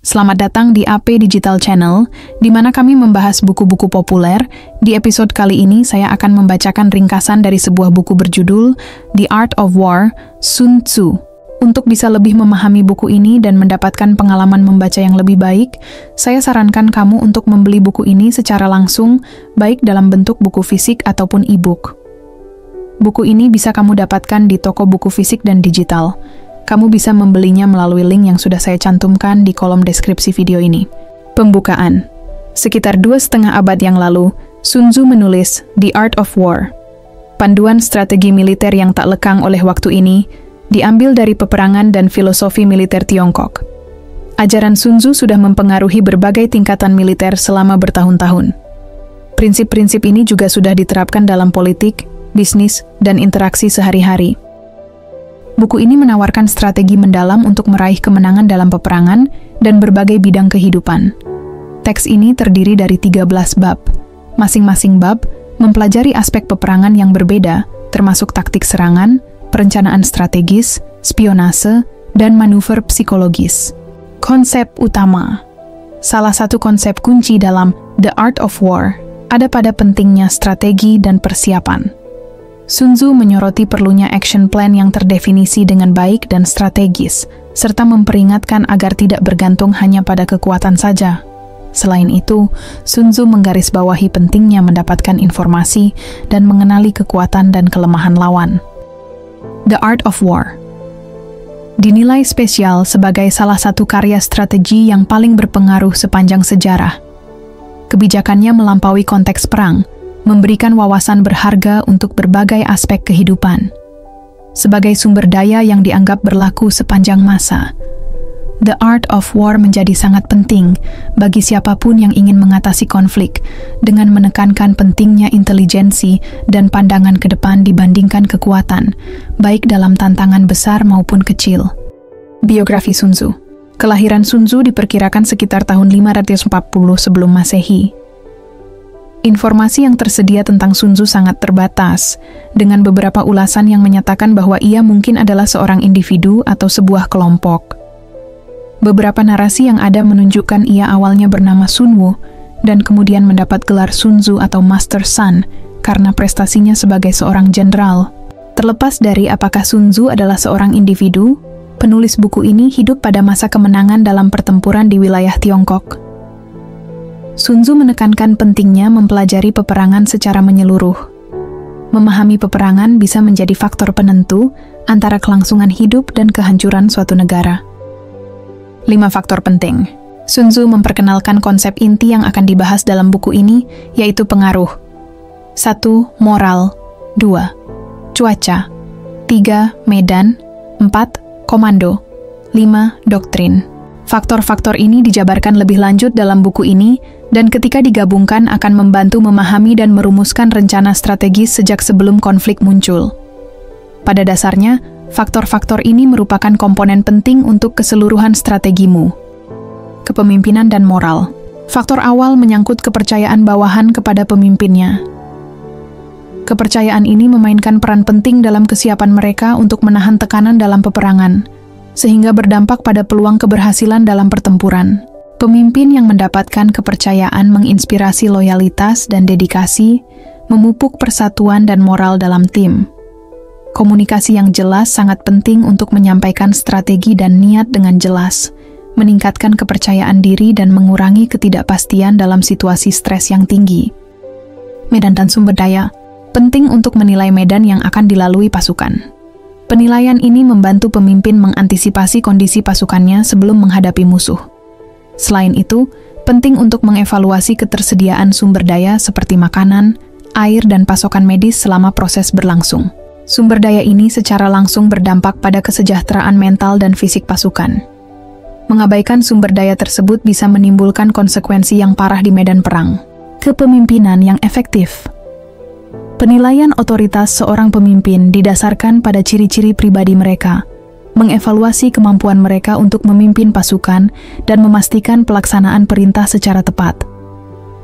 Selamat datang di AP Digital Channel, di mana kami membahas buku-buku populer. Di episode kali ini, saya akan membacakan ringkasan dari sebuah buku berjudul The Art of War, Sun Tzu. Untuk bisa lebih memahami buku ini dan mendapatkan pengalaman membaca yang lebih baik, saya sarankan kamu untuk membeli buku ini secara langsung, baik dalam bentuk buku fisik ataupun e-book. Buku ini bisa kamu dapatkan di toko buku fisik dan digital. Kamu bisa membelinya melalui link yang sudah saya cantumkan di kolom deskripsi video ini. Pembukaan. Sekitar 2,5 abad yang lalu, Sun Tzu menulis The Art of War. Panduan strategi militer yang tak lekang oleh waktu ini diambil dari peperangan dan filosofi militer Tiongkok. Ajaran Sun Tzu sudah mempengaruhi berbagai tingkatan militer selama bertahun-tahun. Prinsip-prinsip ini juga sudah diterapkan dalam politik, bisnis, dan interaksi sehari-hari. Buku ini menawarkan strategi mendalam untuk meraih kemenangan dalam peperangan dan berbagai bidang kehidupan. Teks ini terdiri dari 13 bab. Masing-masing bab mempelajari aspek peperangan yang berbeda, termasuk taktik serangan, perencanaan strategis, spionase, dan manuver psikologis. Konsep utama. Salah satu konsep kunci dalam The Art of War ada pada pentingnya strategi dan persiapan. Sun Tzu menyoroti perlunya action plan yang terdefinisi dengan baik dan strategis, serta memperingatkan agar tidak bergantung hanya pada kekuatan saja. Selain itu, Sun Tzu menggarisbawahi pentingnya mendapatkan informasi dan mengenali kekuatan dan kelemahan lawan. The Art of War dinilai spesial sebagai salah satu karya strategi yang paling berpengaruh sepanjang sejarah. Kebijakannya melampaui konteks perang, memberikan wawasan berharga untuk berbagai aspek kehidupan. Sebagai sumber daya yang dianggap berlaku sepanjang masa, The Art of War menjadi sangat penting bagi siapapun yang ingin mengatasi konflik dengan menekankan pentingnya intelijensi dan pandangan ke depan dibandingkan kekuatan, baik dalam tantangan besar maupun kecil. Biografi Sun Tzu. Kelahiran Sun Tzu diperkirakan sekitar tahun 540 sebelum Masehi. Informasi yang tersedia tentang Sun Tzu sangat terbatas, dengan beberapa ulasan yang menyatakan bahwa ia mungkin adalah seorang individu atau sebuah kelompok. Beberapa narasi yang ada menunjukkan ia awalnya bernama Sun Wu, dan kemudian mendapat gelar Sun Tzu atau Master Sun, karena prestasinya sebagai seorang jenderal. Terlepas dari apakah Sun Tzu adalah seorang individu, penulis buku ini hidup pada masa kemenangan dalam pertempuran di wilayah Tiongkok. Sun Tzu menekankan pentingnya mempelajari peperangan secara menyeluruh. Memahami peperangan bisa menjadi faktor penentu antara kelangsungan hidup dan kehancuran suatu negara. 5 faktor penting. Sun Tzu memperkenalkan konsep inti yang akan dibahas dalam buku ini, yaitu pengaruh. 1. Moral. 2. Cuaca. 3. Medan. 4. Komando. 5. Doktrin. Faktor-faktor ini dijabarkan lebih lanjut dalam buku ini, dan ketika digabungkan akan membantu memahami dan merumuskan rencana strategis sejak sebelum konflik muncul. Pada dasarnya, faktor-faktor ini merupakan komponen penting untuk keseluruhan strategimu. Kepemimpinan dan moral. Faktor awal menyangkut kepercayaan bawahan kepada pemimpinnya. Kepercayaan ini memainkan peran penting dalam kesiapan mereka untuk menahan tekanan dalam peperangan, sehingga berdampak pada peluang keberhasilan dalam pertempuran. Pemimpin yang mendapatkan kepercayaan menginspirasi loyalitas dan dedikasi, memupuk persatuan dan moral dalam tim. Komunikasi yang jelas sangat penting untuk menyampaikan strategi dan niat dengan jelas, meningkatkan kepercayaan diri dan mengurangi ketidakpastian dalam situasi stres yang tinggi. Medan dan sumber daya. Penting untuk menilai medan yang akan dilalui pasukan. Penilaian ini membantu pemimpin mengantisipasi kondisi pasukannya sebelum menghadapi musuh. Selain itu, penting untuk mengevaluasi ketersediaan sumber daya seperti makanan, air, dan pasokan medis selama proses berlangsung. Sumber daya ini secara langsung berdampak pada kesejahteraan mental dan fisik pasukan. Mengabaikan sumber daya tersebut bisa menimbulkan konsekuensi yang parah di medan perang. Kepemimpinan yang efektif. Penilaian otoritas seorang pemimpin didasarkan pada ciri-ciri pribadi mereka, mengevaluasi kemampuan mereka untuk memimpin pasukan, dan memastikan pelaksanaan perintah secara tepat.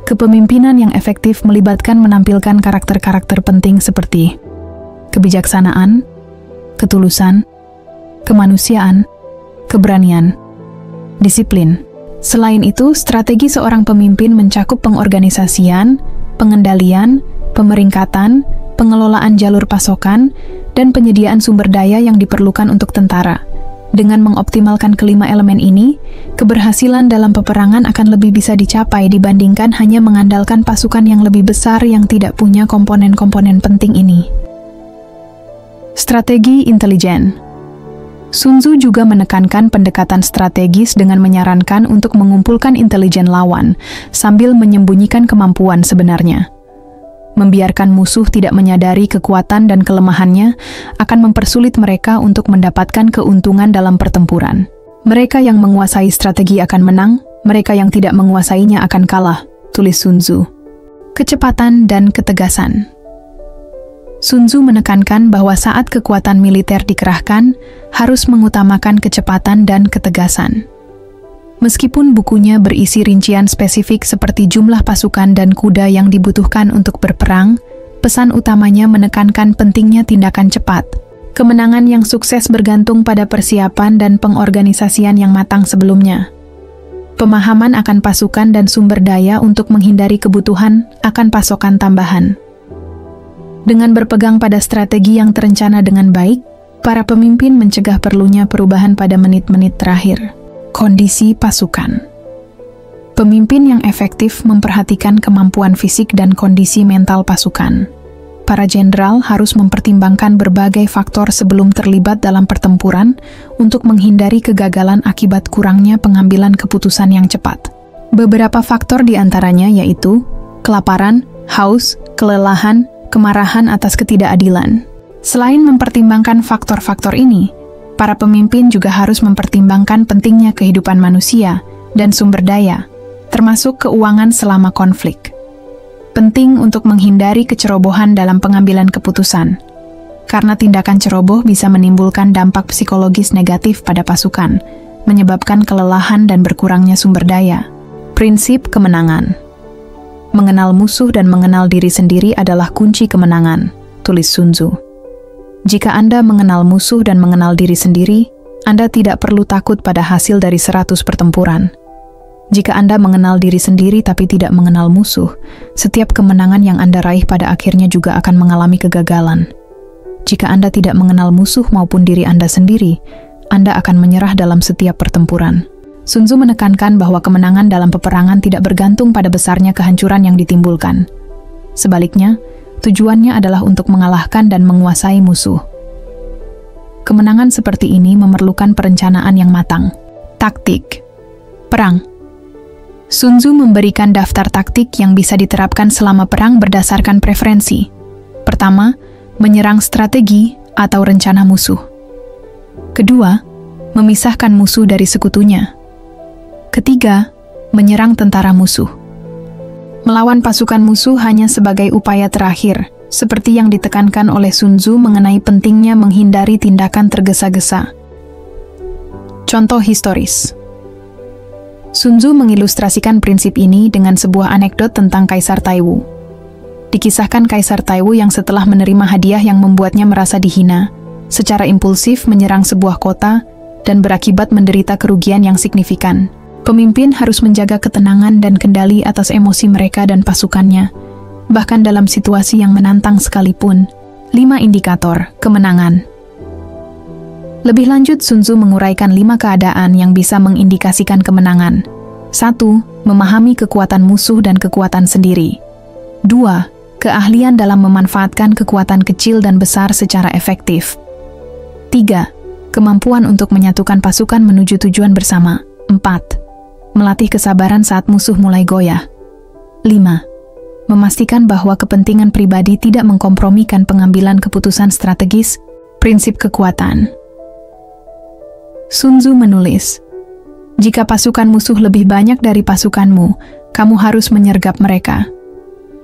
Kepemimpinan yang efektif melibatkan menampilkan karakter-karakter penting seperti kebijaksanaan, ketulusan, kemanusiaan, keberanian, disiplin, Selain itu, strategi seorang pemimpin mencakup pengorganisasian, pengendalian, pemeringkatan, pengelolaan jalur pasokan, dan penyediaan sumber daya yang diperlukan untuk tentara. Dengan mengoptimalkan kelima elemen ini, keberhasilan dalam peperangan akan lebih bisa dicapai dibandingkan hanya mengandalkan pasukan yang lebih besar yang tidak punya komponen-komponen penting ini. Strategi intelijen. Sun Tzu juga menekankan pendekatan strategis dengan menyarankan untuk mengumpulkan intelijen lawan, sambil menyembunyikan kemampuan sebenarnya. Membiarkan musuh tidak menyadari kekuatan dan kelemahannya akan mempersulit mereka untuk mendapatkan keuntungan dalam pertempuran. Mereka yang menguasai strategi akan menang, mereka yang tidak menguasainya akan kalah, tulis Sun Tzu. Kecepatan dan ketegasan. Sun Tzu menekankan bahwa saat kekuatan militer dikerahkan, harus mengutamakan kecepatan dan ketegasan. Meskipun bukunya berisi rincian spesifik seperti jumlah pasukan dan kuda yang dibutuhkan untuk berperang, pesan utamanya menekankan pentingnya tindakan cepat. Kemenangan yang sukses bergantung pada persiapan dan pengorganisasian yang matang sebelumnya. Pemahaman akan pasukan dan sumber daya untuk menghindari kebutuhan akan pasokan tambahan. Dengan berpegang pada strategi yang terencana dengan baik, para pemimpin mencegah perlunya perubahan pada menit-menit terakhir. Kondisi pasukan. Pemimpin yang efektif memperhatikan kemampuan fisik dan kondisi mental pasukan. Para jenderal harus mempertimbangkan berbagai faktor sebelum terlibat dalam pertempuran untuk menghindari kegagalan akibat kurangnya pengambilan keputusan yang cepat. Beberapa faktor diantaranya yaitu kelaparan, haus, kelelahan, kemarahan atas ketidakadilan. Selain mempertimbangkan faktor-faktor ini, para pemimpin juga harus mempertimbangkan pentingnya kehidupan manusia dan sumber daya, termasuk keuangan selama konflik. Penting untuk menghindari kecerobohan dalam pengambilan keputusan, karena tindakan ceroboh bisa menimbulkan dampak psikologis negatif pada pasukan, menyebabkan kelelahan dan berkurangnya sumber daya. Prinsip kemenangan. Mengenal musuh dan mengenal diri sendiri adalah kunci kemenangan, tulis Sun Tzu. Jika Anda mengenal musuh dan mengenal diri sendiri, Anda tidak perlu takut pada hasil dari 100 pertempuran. Jika Anda mengenal diri sendiri tapi tidak mengenal musuh, setiap kemenangan yang Anda raih pada akhirnya juga akan mengalami kegagalan. Jika Anda tidak mengenal musuh maupun diri Anda sendiri, Anda akan menyerah dalam setiap pertempuran. Sun Tzu menekankan bahwa kemenangan dalam peperangan tidak bergantung pada besarnya kehancuran yang ditimbulkan. Sebaliknya, tujuannya adalah untuk mengalahkan dan menguasai musuh. Kemenangan seperti ini memerlukan perencanaan yang matang. Taktik. Perang. Sun Tzu memberikan daftar taktik yang bisa diterapkan selama perang berdasarkan preferensi. Pertama, menyerang strategi atau rencana musuh. Kedua, memisahkan musuh dari sekutunya. Ketiga, menyerang tentara musuh. Melawan pasukan musuh hanya sebagai upaya terakhir, seperti yang ditekankan oleh Sun Tzu mengenai pentingnya menghindari tindakan tergesa-gesa. Contoh historis. Sun Tzu mengilustrasikan prinsip ini dengan sebuah anekdot tentang Kaisar Taiwu. Dikisahkan Kaisar Taiwu yang setelah menerima hadiah yang membuatnya merasa dihina, secara impulsif menyerang sebuah kota dan berakibat menderita kerugian yang signifikan. Pemimpin harus menjaga ketenangan dan kendali atas emosi mereka dan pasukannya, bahkan dalam situasi yang menantang sekalipun. 5 indikator kemenangan. Lebih lanjut, Sun Tzu menguraikan 5 keadaan yang bisa mengindikasikan kemenangan. 1. Memahami kekuatan musuh dan kekuatan sendiri. 2. Keahlian dalam memanfaatkan kekuatan kecil dan besar secara efektif. 3. Kemampuan untuk menyatukan pasukan menuju tujuan bersama. 4. Melatih kesabaran saat musuh mulai goyah. 5. Memastikan bahwa kepentingan pribadi tidak mengkompromikan pengambilan keputusan strategis. Prinsip kekuatan. Sun Tzu menulis, jika pasukan musuh lebih banyak dari pasukanmu, kamu harus menyergap mereka.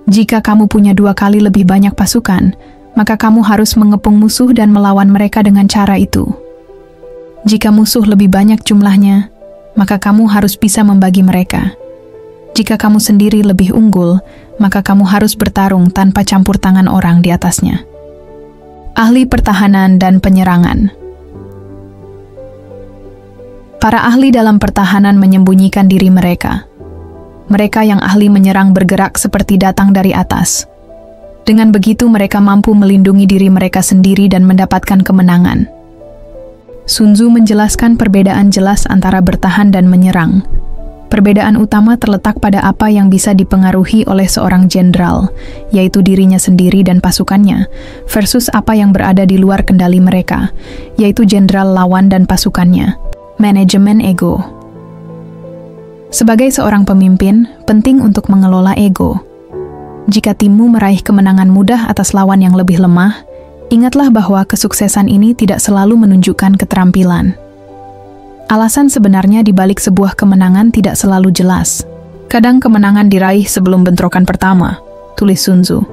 Jika kamu punya 2 kali lebih banyak pasukan, maka kamu harus mengepung musuh dan melawan mereka dengan cara itu. Jika musuh lebih banyak jumlahnya, maka kamu harus bisa membagi mereka. Jika kamu sendiri lebih unggul, maka kamu harus bertarung tanpa campur tangan orang di atasnya. Ahli pertahanan dan penyerangan. Para ahli dalam pertahanan menyembunyikan diri mereka. Mereka yang ahli menyerang bergerak seperti datang dari atas. Dengan begitu mereka mampu melindungi diri mereka sendiri dan mendapatkan kemenangan. Sun Tzu menjelaskan perbedaan jelas antara bertahan dan menyerang. Perbedaan utama terletak pada apa yang bisa dipengaruhi oleh seorang jenderal, yaitu dirinya sendiri dan pasukannya, versus apa yang berada di luar kendali mereka, yaitu jenderal lawan dan pasukannya. Manajemen ego. Sebagai seorang pemimpin, penting untuk mengelola ego. Jika timmu meraih kemenangan mudah atas lawan yang lebih lemah, ingatlah bahwa kesuksesan ini tidak selalu menunjukkan keterampilan. Alasan sebenarnya di balik sebuah kemenangan tidak selalu jelas. Kadang kemenangan diraih sebelum bentrokan pertama, tulis Sun Tzu.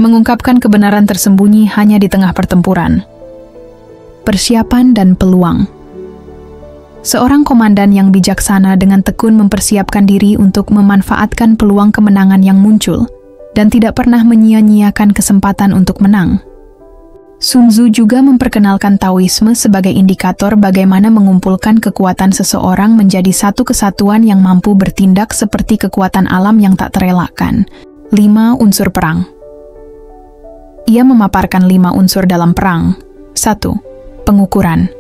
Mengungkapkan kebenaran tersembunyi hanya di tengah pertempuran. Persiapan dan peluang. Seorang komandan yang bijaksana dengan tekun mempersiapkan diri untuk memanfaatkan peluang kemenangan yang muncul dan tidak pernah menyia-nyiakan kesempatan untuk menang. Sun Tzu juga memperkenalkan Taoisme sebagai indikator bagaimana mengumpulkan kekuatan seseorang menjadi satu kesatuan yang mampu bertindak seperti kekuatan alam yang tak terelakkan. 5 unsur perang. Ia memaparkan 5 unsur dalam perang. 1. Pengukuran.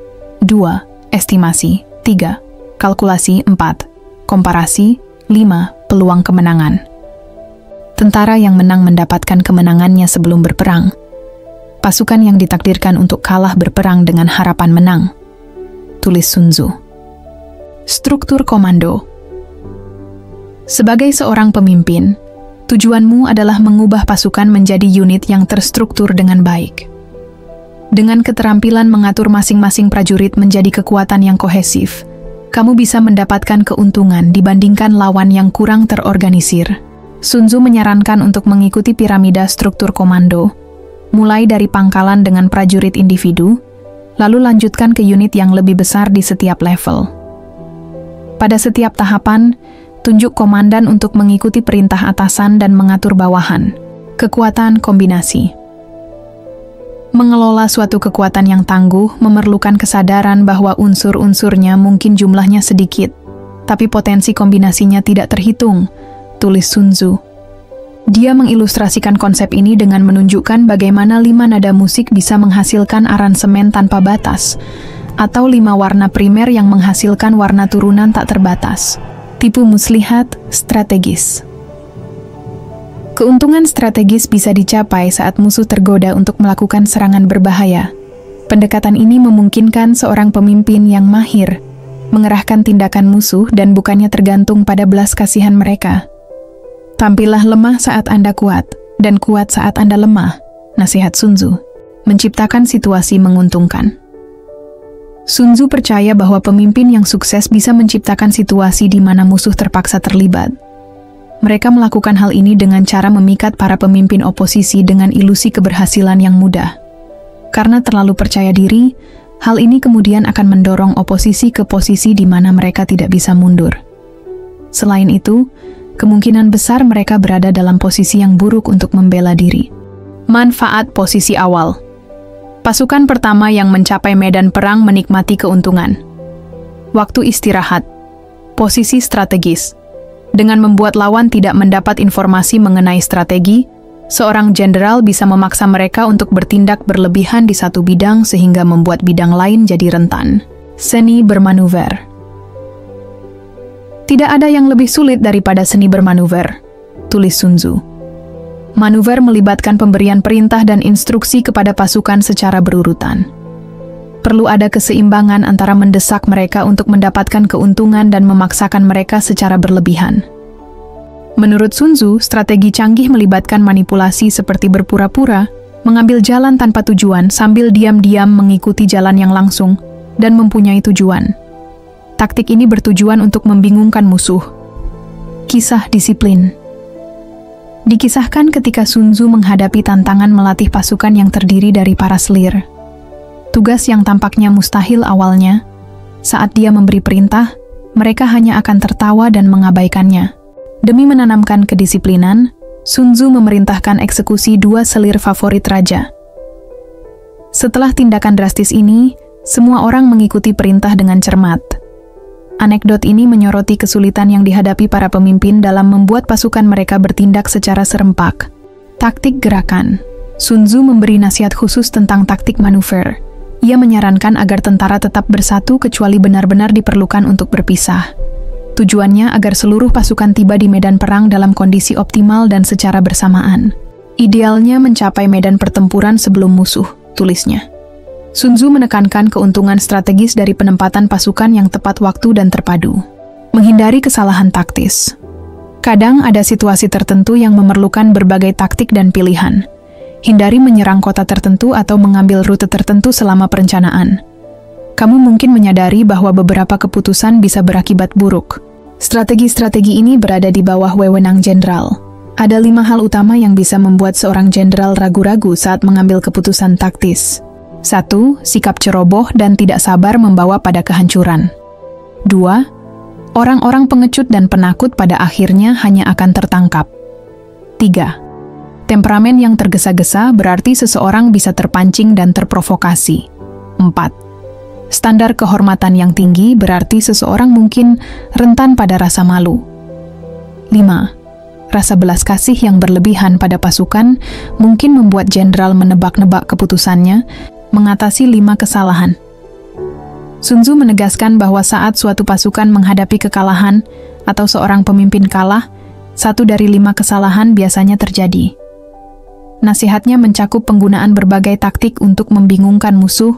2. Estimasi. 3. Kalkulasi. 4. Komparasi. 5. Peluang kemenangan. Tentara yang menang mendapatkan kemenangannya sebelum berperang. Pasukan yang ditakdirkan untuk kalah berperang dengan harapan menang. Tulis Sun Tzu. Struktur komando. Sebagai seorang pemimpin, tujuanmu adalah mengubah pasukan menjadi unit yang terstruktur dengan baik. Dengan keterampilan mengatur masing-masing prajurit menjadi kekuatan yang kohesif, kamu bisa mendapatkan keuntungan dibandingkan lawan yang kurang terorganisir. Sun Tzu menyarankan untuk mengikuti piramida struktur komando, mulai dari pangkalan dengan prajurit individu, lalu lanjutkan ke unit yang lebih besar di setiap level. Pada setiap tahapan, tunjuk komandan untuk mengikuti perintah atasan dan mengatur bawahan. Kekuatan kombinasi. Mengelola suatu kekuatan yang tangguh memerlukan kesadaran bahwa unsur-unsurnya mungkin jumlahnya sedikit, tapi potensi kombinasinya tidak terhitung, tulis Sun Tzu. Dia mengilustrasikan konsep ini dengan menunjukkan bagaimana 5 nada musik bisa menghasilkan aransemen tanpa batas, atau 5 warna primer yang menghasilkan warna turunan tak terbatas. Tipu muslihat strategis. Keuntungan strategis bisa dicapai saat musuh tergoda untuk melakukan serangan berbahaya. Pendekatan ini memungkinkan seorang pemimpin yang mahir mengerahkan tindakan musuh dan bukannya tergantung pada belas kasihan mereka. Tampillah lemah saat Anda kuat, dan kuat saat Anda lemah, nasihat Sun Tzu, menciptakan situasi menguntungkan. Sun Tzu percaya bahwa pemimpin yang sukses bisa menciptakan situasi di mana musuh terpaksa terlibat. Mereka melakukan hal ini dengan cara memikat para pemimpin oposisi dengan ilusi keberhasilan yang mudah. Karena terlalu percaya diri, hal ini kemudian akan mendorong oposisi ke posisi di mana mereka tidak bisa mundur. Selain itu, kemungkinan besar mereka berada dalam posisi yang buruk untuk membela diri. Manfaat posisi awal. Pasukan pertama yang mencapai medan perang menikmati keuntungan. Waktu istirahat. Posisi strategis. Dengan membuat lawan tidak mendapat informasi mengenai strategi, seorang jenderal bisa memaksa mereka untuk bertindak berlebihan di satu bidang sehingga membuat bidang lain jadi rentan. Seni bermanuver. Tidak ada yang lebih sulit daripada seni bermanuver, tulis Sun Tzu. Manuver melibatkan pemberian perintah dan instruksi kepada pasukan secara berurutan. Perlu ada keseimbangan antara mendesak mereka untuk mendapatkan keuntungan dan memaksakan mereka secara berlebihan. Menurut Sun Tzu, strategi canggih melibatkan manipulasi seperti berpura-pura, mengambil jalan tanpa tujuan sambil diam-diam mengikuti jalan yang langsung, dan mempunyai tujuan. Taktik ini bertujuan untuk membingungkan musuh. Kisah disiplin. Dikisahkan ketika Sun Tzu menghadapi tantangan melatih pasukan yang terdiri dari para selir. Tugas yang tampaknya mustahil awalnya, saat dia memberi perintah, mereka hanya akan tertawa dan mengabaikannya. Demi menanamkan kedisiplinan, Sun Tzu memerintahkan eksekusi 2 selir favorit raja. Setelah tindakan drastis ini, semua orang mengikuti perintah dengan cermat. Anekdot ini menyoroti kesulitan yang dihadapi para pemimpin dalam membuat pasukan mereka bertindak secara serempak. Taktik gerakan. Sun Tzu memberi nasihat khusus tentang taktik manuver. Ia menyarankan agar tentara tetap bersatu kecuali benar-benar diperlukan untuk berpisah. Tujuannya agar seluruh pasukan tiba di medan perang dalam kondisi optimal dan secara bersamaan. Idealnya mencapai medan pertempuran sebelum musuh, tulisnya. Sun Tzu menekankan keuntungan strategis dari penempatan pasukan yang tepat waktu dan terpadu. Menghindari kesalahan taktis. Kadang ada situasi tertentu yang memerlukan berbagai taktik dan pilihan. Hindari menyerang kota tertentu atau mengambil rute tertentu selama perencanaan. Kamu mungkin menyadari bahwa beberapa keputusan bisa berakibat buruk. Strategi-strategi ini berada di bawah wewenang jenderal. Ada 5 hal utama yang bisa membuat seorang jenderal ragu-ragu saat mengambil keputusan taktis. 1. Sikap ceroboh dan tidak sabar membawa pada kehancuran. 2. Orang-orang pengecut dan penakut pada akhirnya hanya akan tertangkap. 3. Temperamen yang tergesa-gesa berarti seseorang bisa terpancing dan terprovokasi. 4. Standar kehormatan yang tinggi berarti seseorang mungkin rentan pada rasa malu. 5. Rasa belas kasih yang berlebihan pada pasukan mungkin membuat jenderal menebak-nebak keputusannya, mengatasi 5 kesalahan. Sun Tzu menegaskan bahwa saat suatu pasukan menghadapi kekalahan atau seorang pemimpin kalah, 1 dari 5 kesalahan biasanya terjadi. Nasihatnya mencakup penggunaan berbagai taktik untuk membingungkan musuh,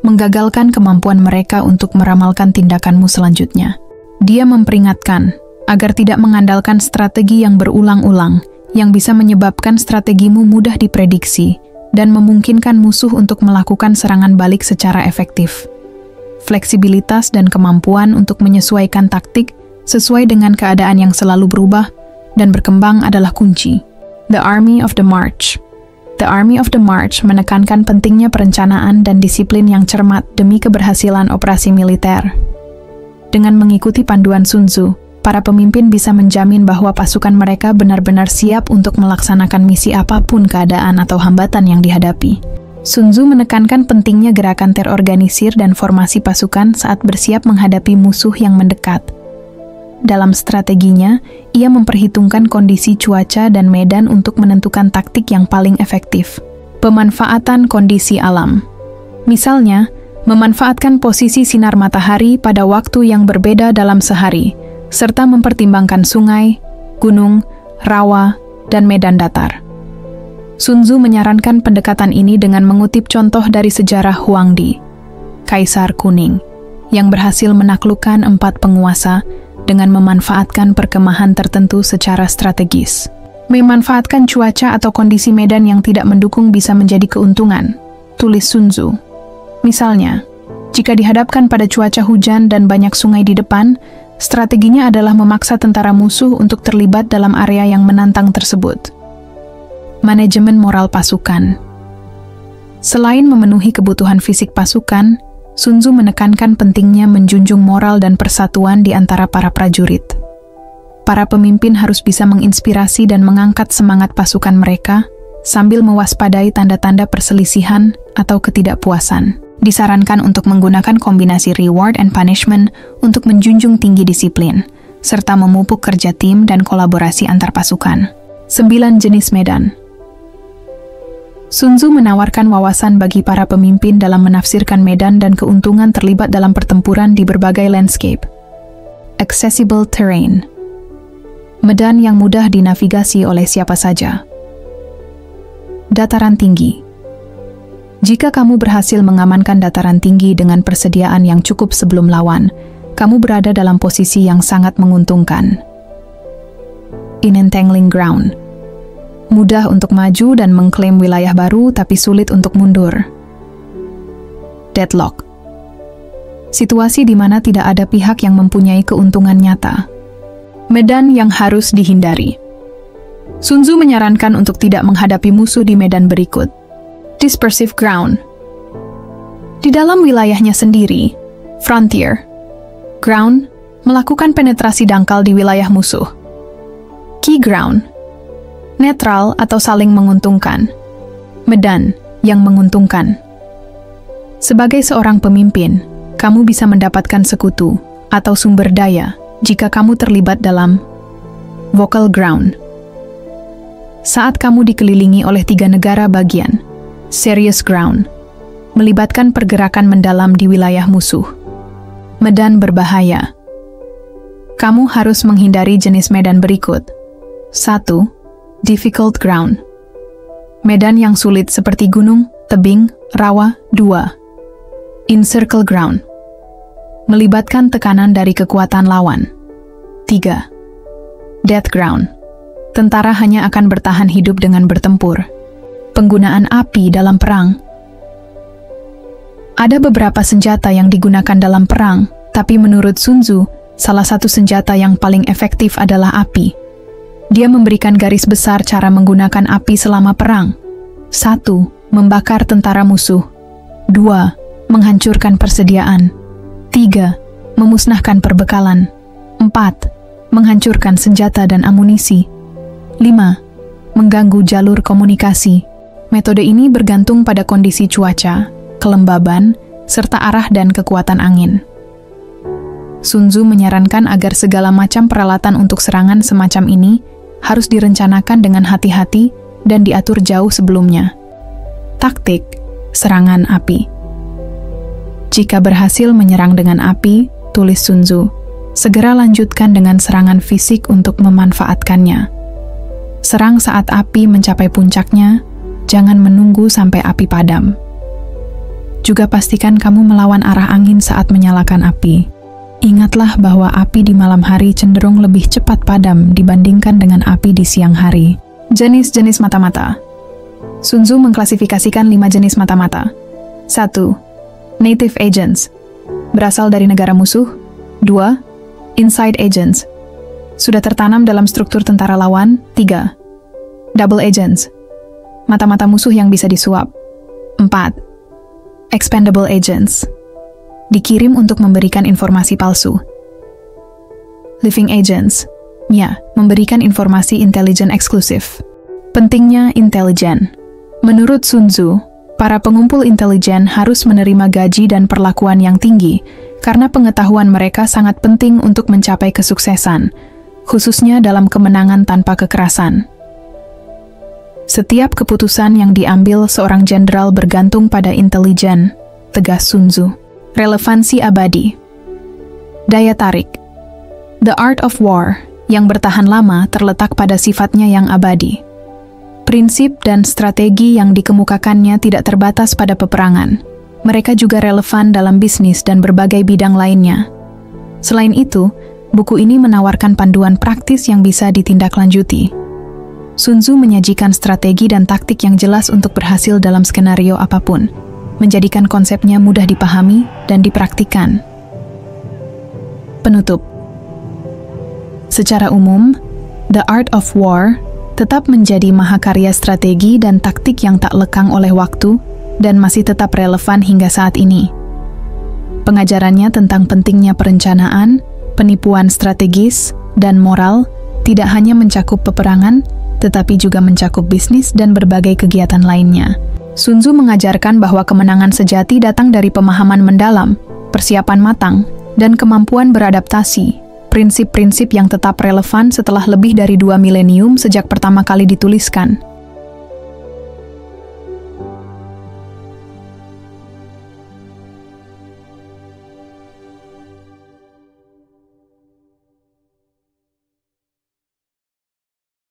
menggagalkan kemampuan mereka untuk meramalkan tindakanmu selanjutnya. Dia memperingatkan agar tidak mengandalkan strategi yang berulang-ulang, yang bisa menyebabkan strategimu mudah diprediksi, dan memungkinkan musuh untuk melakukan serangan balik secara efektif. Fleksibilitas dan kemampuan untuk menyesuaikan taktik sesuai dengan keadaan yang selalu berubah dan berkembang adalah kunci. The Army of the March. The Army of the March menekankan pentingnya perencanaan dan disiplin yang cermat demi keberhasilan operasi militer. Dengan mengikuti panduan Sun Tzu, para pemimpin bisa menjamin bahwa pasukan mereka benar-benar siap untuk melaksanakan misi apapun keadaan atau hambatan yang dihadapi. Sun Tzu menekankan pentingnya gerakan terorganisir dan formasi pasukan saat bersiap menghadapi musuh yang mendekat. Dalam strateginya, ia memperhitungkan kondisi cuaca dan medan untuk menentukan taktik yang paling efektif. Pemanfaatan kondisi alam. Misalnya, memanfaatkan posisi sinar matahari pada waktu yang berbeda dalam sehari, serta mempertimbangkan sungai, gunung, rawa, dan medan datar. Sun Tzu menyarankan pendekatan ini dengan mengutip contoh dari sejarah Huangdi, Kaisar Kuning, yang berhasil menaklukkan 4 penguasa dengan memanfaatkan perkemahan tertentu secara strategis. Memanfaatkan cuaca atau kondisi medan yang tidak mendukung bisa menjadi keuntungan, tulis Sun Tzu. Misalnya, jika dihadapkan pada cuaca hujan dan banyak sungai di depan, strateginya adalah memaksa tentara musuh untuk terlibat dalam area yang menantang tersebut. Manajemen moral pasukan. Selain memenuhi kebutuhan fisik pasukan, Sun Tzu menekankan pentingnya menjunjung moral dan persatuan di antara para prajurit. Para pemimpin harus bisa menginspirasi dan mengangkat semangat pasukan mereka, sambil mewaspadai tanda-tanda perselisihan atau ketidakpuasan. Disarankan untuk menggunakan kombinasi reward and punishment untuk menjunjung tinggi disiplin, serta memupuk kerja tim dan kolaborasi antar pasukan. 9 jenis medan. Sun Tzu menawarkan wawasan bagi para pemimpin dalam menafsirkan medan dan keuntungan terlibat dalam pertempuran di berbagai landscape. Accessible terrain. Medan yang mudah dinavigasi oleh siapa saja. Dataran tinggi. Jika kamu berhasil mengamankan dataran tinggi dengan persediaan yang cukup sebelum lawan, kamu berada dalam posisi yang sangat menguntungkan. Unentangling ground. Mudah untuk maju dan mengklaim wilayah baru, tapi sulit untuk mundur. Deadlock. Situasi di mana tidak ada pihak yang mempunyai keuntungan nyata. Medan yang harus dihindari. Sun Tzu menyarankan untuk tidak menghadapi musuh di medan berikut. Dispersive ground. Di dalam wilayahnya sendiri, frontier. Ground, melakukan penetrasi dangkal di wilayah musuh. Key ground. Netral atau saling menguntungkan. Medan yang menguntungkan. Sebagai seorang pemimpin, kamu bisa mendapatkan sekutu, atau sumber daya jika kamu terlibat dalam vocal ground. Saat kamu dikelilingi oleh 3 negara bagian, serious ground, melibatkan pergerakan mendalam di wilayah musuh. Medan berbahaya. Kamu harus menghindari jenis medan berikut. 1. Difficult ground. Medan yang sulit seperti gunung, tebing, rawa. 2. Encircle ground. Melibatkan tekanan dari kekuatan lawan. 3. Death ground. Tentara hanya akan bertahan hidup dengan bertempur. Penggunaan api dalam perang. Ada beberapa senjata yang digunakan dalam perang, tapi menurut Sun Tzu, salah satu senjata yang paling efektif adalah api. Dia memberikan garis besar cara menggunakan api selama perang. 1. Membakar tentara musuh. 2. Menghancurkan persediaan. 3. Memusnahkan perbekalan. 4. Menghancurkan senjata dan amunisi. 5. Mengganggu jalur komunikasi. Metode ini bergantung pada kondisi cuaca, kelembaban, serta arah dan kekuatan angin. Sun Tzu menyarankan agar segala macam peralatan untuk serangan semacam ini harus direncanakan dengan hati-hati dan diatur jauh sebelumnya. Taktik serangan api. Jika berhasil menyerang dengan api, tulis Sun Tzu, segera lanjutkan dengan serangan fisik untuk memanfaatkannya. Serang saat api mencapai puncaknya, jangan menunggu sampai api padam. Juga pastikan kamu melawan arah angin saat menyalakan api. Ingatlah bahwa api di malam hari cenderung lebih cepat padam dibandingkan dengan api di siang hari. Jenis-jenis mata-mata. Sun Tzu mengklasifikasikan 5 jenis mata-mata. 1. Native agents, berasal dari negara musuh. 2. Inside agents, sudah tertanam dalam struktur tentara lawan. 3. Double agents, mata-mata musuh yang bisa disuap. 4. Expendable agents, dikirim untuk memberikan informasi palsu. Living agents, memberikan informasi intelijen eksklusif. Pentingnya intelijen. Menurut Sun Tzu, para pengumpul intelijen harus menerima gaji dan perlakuan yang tinggi karena pengetahuan mereka sangat penting untuk mencapai kesuksesan, khususnya dalam kemenangan tanpa kekerasan. Setiap keputusan yang diambil seorang jenderal bergantung pada intelijen, tegas Sun Tzu. Relevansi abadi. Daya tarik. The art of war, yang bertahan lama terletak pada sifatnya yang abadi. Prinsip dan strategi yang dikemukakannya tidak terbatas pada peperangan. Mereka juga relevan dalam bisnis dan berbagai bidang lainnya. Selain itu, buku ini menawarkan panduan praktis yang bisa ditindaklanjuti. Sun Tzu menyajikan strategi dan taktik yang jelas untuk berhasil dalam skenario apapun, menjadikan konsepnya mudah dipahami dan dipraktikkan. Penutup. Secara umum, The Art of War tetap menjadi mahakarya strategi dan taktik yang tak lekang oleh waktu dan masih tetap relevan hingga saat ini. Pengajarannya tentang pentingnya perencanaan, penipuan strategis, dan moral tidak hanya mencakup peperangan, tetapi juga mencakup bisnis dan berbagai kegiatan lainnya. Sun Tzu mengajarkan bahwa kemenangan sejati datang dari pemahaman mendalam, persiapan matang, dan kemampuan beradaptasi, prinsip-prinsip yang tetap relevan setelah lebih dari 2 milenium sejak pertama kali dituliskan.